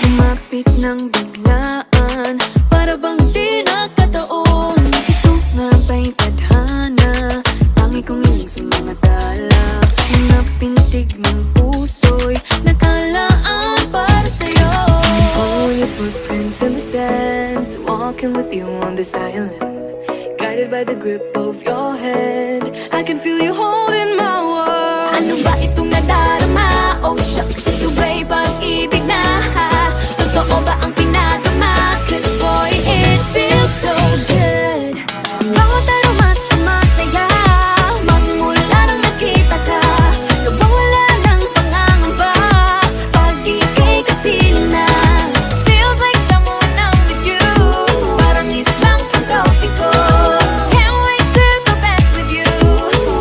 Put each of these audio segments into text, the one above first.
Lumapit ng biglaan, para bang di nagkataon. Ito nga ba'y tadhana, tangi kong hiling sa mga tala. Mga pintig ng puso'y nakalaan para sa'yo. Following your footprints in the sand, walking with you on this island, guided by the grip of your hand. I can feel you holding my world. Ano ba itong nadarama? Oh shucks, ito ba'y pag-ibig na? Totoo ba ang pinadama? 'Cause boy, it feels so good. Bawat aroma sumasaya, magmula nang nakita ka. Nawawala ng pangangamba, pag ika'y kapiling na. Feels like someone I'm with you, parang islang pantropiko. Can't wait to go back with you,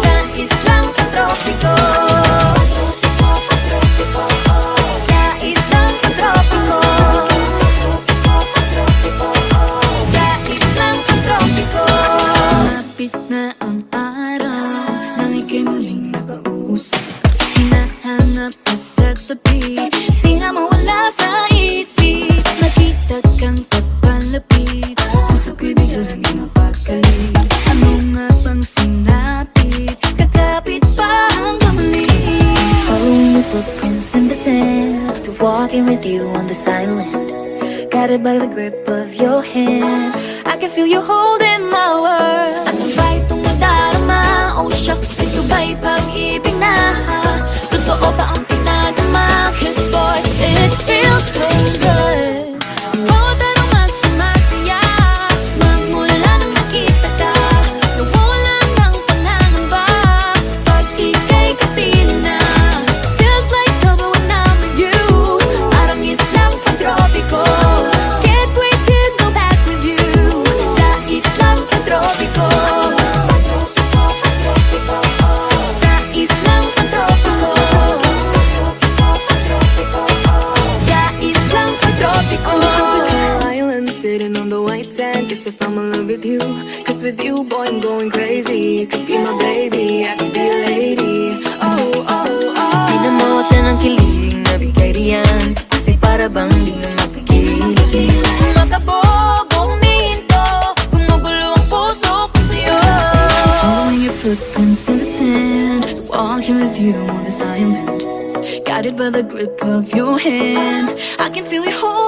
sa islang pantropiko. Sa islang pantropiko. Sa islang pantropiko. Malapit na ang araw, nang ika'y muling nakausap. Hinahanap ka sa tabi, di na mawala sa isip. Makita kang papalapit, puso ko'y bigla naging mapagkalit. Ano nga bang sinapit, kakapit pa hanggang muli. Following your footprints in the sand, walking with you on this island, guided by the grip of your hand. I can feel you holding my world. Ano ba itong nadarama? Oh shucks, ito ba'y pag-ibig na? Totoo ba ang pinadama? 'Cause boy, it feels so good. Bawat aroma sumasaya, magmula nang nakita ka. Nawawala ng pangangamba, pag ika'y kapiling na. Feels like summer when I'm with you, parang islang pantropiko. Can't wait to go back with you, sa islang pantropiko. Sa islang pantropiko. Sa islang pantropiko. Tropical island, sitting on the white sand. Guess if I'm in love with you, 'cause with you, boy, I'm going crazy. You could be my baby, I could be a lady. Oh, oh, oh. Di na mawala ng kilig na bigay riyan, kasi para bang di na mapigil. Makabog o huminto, gumugulo ang puso ko sa'yo. Following your footprints in the sand, walking with you on this island, guided by the grip of your hand. I can feel you hold